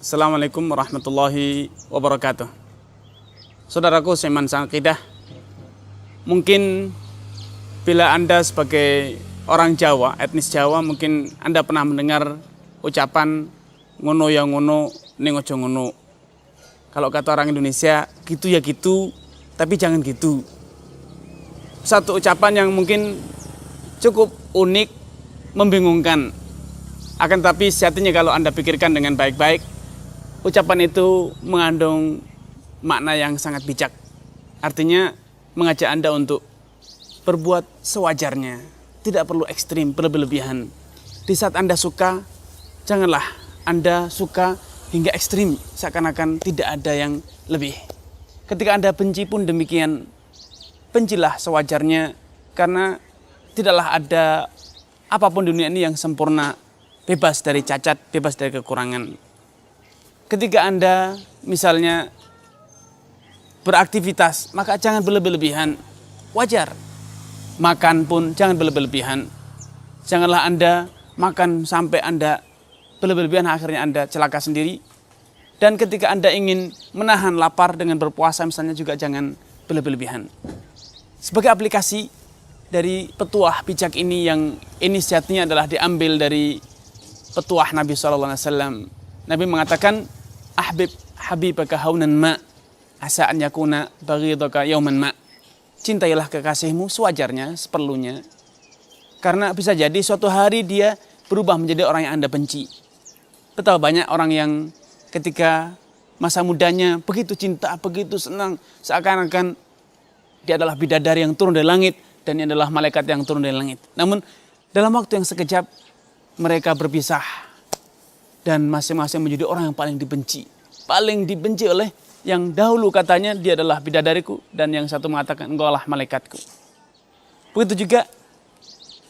Assalamualaikum warahmatullahi wabarakatuh. Saudaraku seiman seakidah, mungkin bila Anda sebagai orang Jawa, etnis Jawa, mungkin Anda pernah mendengar ucapan ngono ya ngono, ning ojo ngono. Kalau kata orang Indonesia, gitu ya gitu, tapi jangan gitu. Satu ucapan yang mungkin cukup unik, membingungkan. Akan tapi sejatinya kalau Anda pikirkan dengan baik-baik, ucapan itu mengandung makna yang sangat bijak. Artinya mengajak Anda untuk berbuat sewajarnya, tidak perlu ekstrim, berlebihan. Di saat Anda suka, janganlah Anda suka hingga ekstrim, seakan-akan tidak ada yang lebih. Ketika Anda benci pun demikian, bencilah sewajarnya, karena tidaklah ada apapun dunia ini yang sempurna, bebas dari cacat, bebas dari kekurangan. Ketika Anda misalnya beraktivitas, maka jangan berlebihan, wajar. Makan pun jangan berlebihan. Janganlah Anda makan sampai Anda berlebihan, akhirnya Anda celaka sendiri. Dan ketika Anda ingin menahan lapar dengan berpuasa misalnya, juga jangan berlebihan. Sebagai aplikasi dari petuah bijak ini, yang ini sejatinya adalah diambil dari petuah Nabi SAW. Nabi mengatakan, ahbib habibaka haunan ma, asa an yakuna baghidaka yauman ma. Cintailah kekasihmu sewajarnya, seperlunya. Karena bisa jadi suatu hari dia berubah menjadi orang yang Anda benci. Betapa banyak orang yang ketika masa mudanya begitu cinta, begitu senang, seakan-akan dia adalah bidadari yang turun dari langit, dan ini adalah malaikat yang turun dari langit. Namun dalam waktu yang sekejap mereka berpisah, dan masing-masing menjadi orang yang paling dibenci. Paling dibenci oleh yang dahulu katanya dia adalah bidadariku, dan yang satu mengatakan engkau lah malaikatku. Begitu juga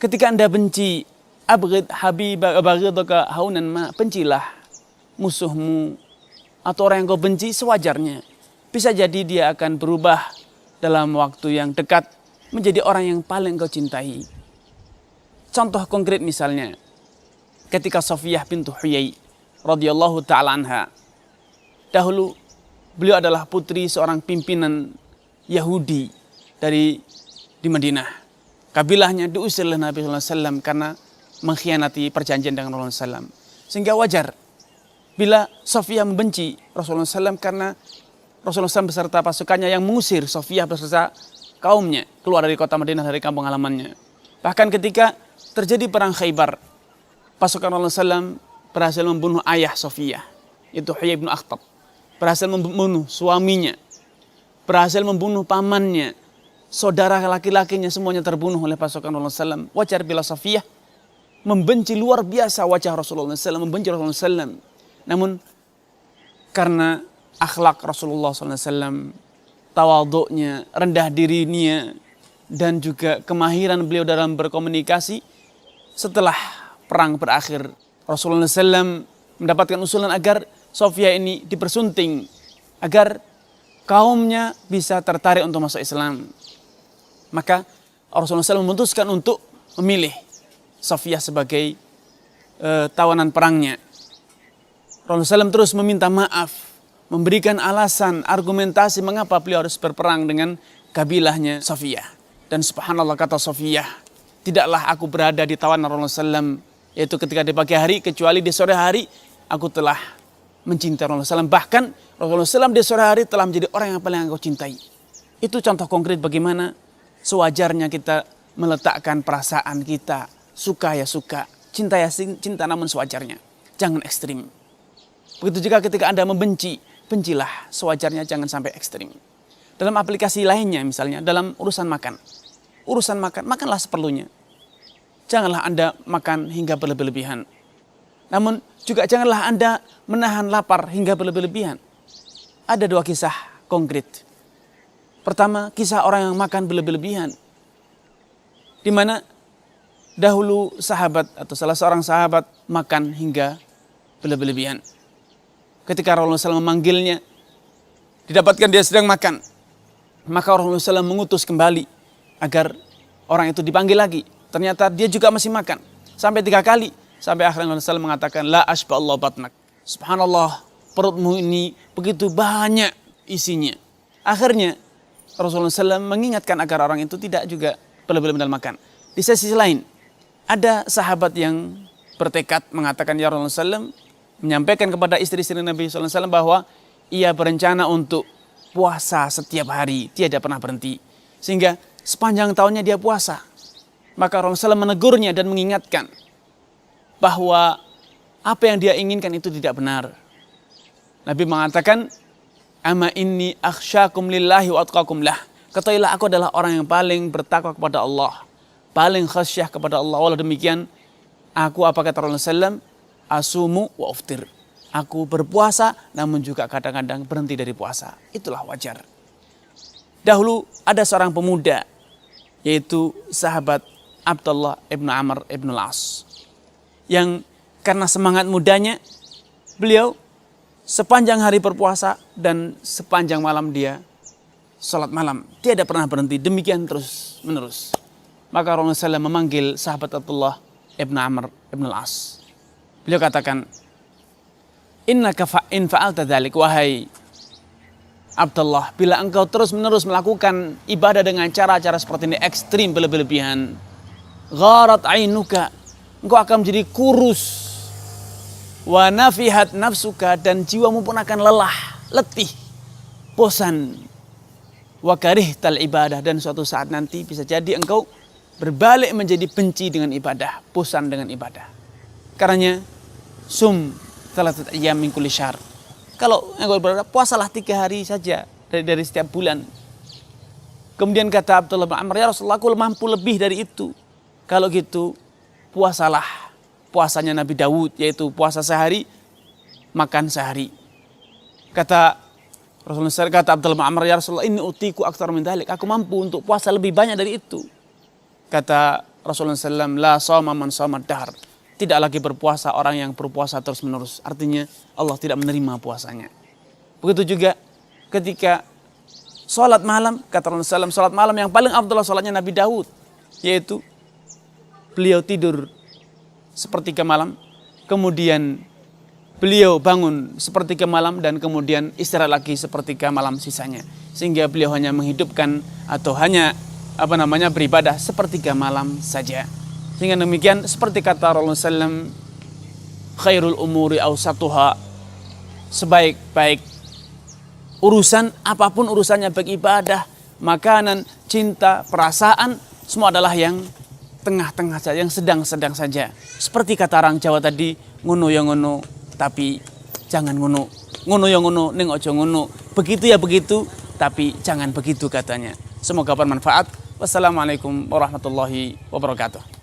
ketika Anda benci, abghid habibaka haunan ma, bencilah musuhmu atau orang yang kau benci sewajarnya. Bisa jadi dia akan berubah dalam waktu yang dekat menjadi orang yang paling kau cintai. Contoh konkret misalnya, ketika Safiyah bintu Huyai radhiyallahu ta'ala anha, dahulu beliau adalah putri seorang pimpinan Yahudi di Madinah. Kabilahnya diusir oleh Nabi SAW karena mengkhianati perjanjian dengan Rasulullah SAW. Sehingga wajar bila Safiyah membenci Rasulullah SAW, karena Rasulullah SAW beserta pasukannya yang mengusir Safiyah beserta kaumnya keluar dari kota Madinah, dari kampung halamannya. Bahkan ketika terjadi perang Khaybar, pasukan Rasulullah SAW berhasil membunuh ayah Safiyah, itu Huyai bin Akhtab. Berhasil membunuh suaminya, berhasil membunuh pamannya, saudara laki-lakinya, semuanya terbunuh oleh pasukan Rasulullah SAW. Wajar bila Safiyah membenci luar biasa wajah Rasulullah SAW, membenci Rasulullah SAW. Namun karena akhlak Rasulullah SAW, tawaduknya, rendah dirinya, dan juga kemahiran beliau dalam berkomunikasi, setelah perang berakhir, Rasulullah SAW mendapatkan usulan agar Safiyah ini dipersunting, agar kaumnya bisa tertarik untuk masuk Islam. Maka Rasulullah SAW memutuskan untuk memilih Safiyah sebagai tawanan perangnya. Rasulullah SAW terus meminta maaf, memberikan alasan, argumentasi mengapa beliau harus berperang dengan kabilahnya Safiyah. Dan subhanallah, kata Safiyah, tidaklah aku berada di tawanan Rasulullah SAW, yaitu ketika di pagi hari, kecuali di sore hari aku telah mencintai Rasulullah SAW. Bahkan Rasulullah SAW di sore hari telah menjadi orang yang paling aku cintai. Itu contoh konkret bagaimana sewajarnya kita meletakkan perasaan kita. Suka ya suka, cinta ya cinta, namun sewajarnya, jangan ekstrim. Begitu juga ketika Anda membenci, bencilah sewajarnya, jangan sampai ekstrim. Dalam aplikasi lainnya, misalnya dalam urusan makan. Urusan makan, makanlah seperlunya. Janganlah Anda makan hingga berlebihan. Namun juga janganlah Anda menahan lapar hingga berlebihan. Ada dua kisah konkret. Pertama, kisah orang yang makan berlebihan. Di mana dahulu sahabat atau salah seorang sahabat makan hingga berlebihan. Ketika Rasulullah SAW memanggilnya, didapatkan dia sedang makan. Maka Rasulullah SAW mengutus kembali agar orang itu dipanggil lagi. Ternyata dia juga masih makan. Sampai 3 kali. Sampai akhirnya Rasulullah SAW mengatakan, la ashba Allah batnak. Subhanallah, perutmu ini begitu banyak isinya. Akhirnya Rasulullah SAW mengingatkan agar orang itu tidak juga berlebihan dalam makan. Di sisi lain, ada sahabat yang bertekad mengatakan, ya Rasulullah SAW, menyampaikan kepada istri-istri Nabi SAW bahwa ia berencana untuk puasa setiap hari, tidak pernah berhenti. Sehingga sepanjang tahunnya dia puasa. Maka Rasulullah SAW menegurnya dan mengingatkan bahwa apa yang dia inginkan itu tidak benar. Nabi mengatakan, ama inni akhsyakum lillahi wa atqakum lah. Ketahuilah aku adalah orang yang paling bertakwa kepada Allah, paling khasyah kepada Allah. Walau demikian, aku, apa kata Rasulullah SAW, asumu wa uftir. Aku berpuasa namun juga kadang-kadang berhenti dari puasa. Itulah wajar. Dahulu ada seorang pemuda, yaitu sahabat Abdullah ibn Amr ibn al-As, yang karena semangat mudanya, beliau sepanjang hari berpuasa dan sepanjang malam dia salat malam. Tiada pernah berhenti, demikian terus menerus. Maka Rasulullah SAW memanggil sahabat Abdullah ibn Amr ibn al-As. Beliau katakan, innaka in fa'alta dzalik, wahai Abdullah, bila engkau terus menerus melakukan ibadah dengan cara-cara seperti ini, ekstrim, berlebihan, gharat ainuka, engkau akan menjadi kurus, wa nafihat nafsuka, dan jiwamu pun akan lelah, letih, bosan, wa karihtal ibadah, dan suatu saat nanti bisa jadi engkau berbalik menjadi benci dengan ibadah, bosan dengan ibadah. Karenanya sum thalathata ayyam min kulli syahr. Kalau engkau berada, puasalah 3 hari saja dari setiap bulan. Kemudian kata Abdullah bin Amr, ya Rasulullah, aku mampu lebih dari itu. Kalau gitu, puasalah puasanya Nabi Daud, yaitu puasa sehari, makan sehari. Kata Rasulullah, kata Abdullah bin Amr, ya Rasulullah, inni utiku aktsar min dzalik. Aku mampu untuk puasa lebih banyak dari itu. Kata Rasulullah SAW, la shoma man shoma dahr. Tidak lagi berpuasa orang yang berpuasa terus menerus. Artinya Allah tidak menerima puasanya. Begitu juga ketika sholat malam, kata Rasulullah SAW, sholat malam yang paling afdal sholatnya Nabi Daud, yaitu beliau tidur sepertiga malam, kemudian beliau bangun sepertiga malam, dan kemudian istirahat lagi sepertiga malam sisanya. Sehingga beliau hanya menghidupkan atau hanya beribadah sepertiga malam saja. Sehingga demikian, seperti kata Rasulullah SAW, khairul umuri awsatuha, sebaik-baik urusan, apapun urusannya, baik ibadah, makanan, cinta, perasaan, semua adalah yang tengah-tengah saja, yang sedang-sedang saja. Seperti kata orang Jawa tadi, ngono ya ngono, tapi jangan ngono. Ngono ya ngono, ning ojo ngono. Begitu ya begitu, tapi jangan begitu, katanya. Semoga bermanfaat. Wassalamualaikum warahmatullahi wabarakatuh.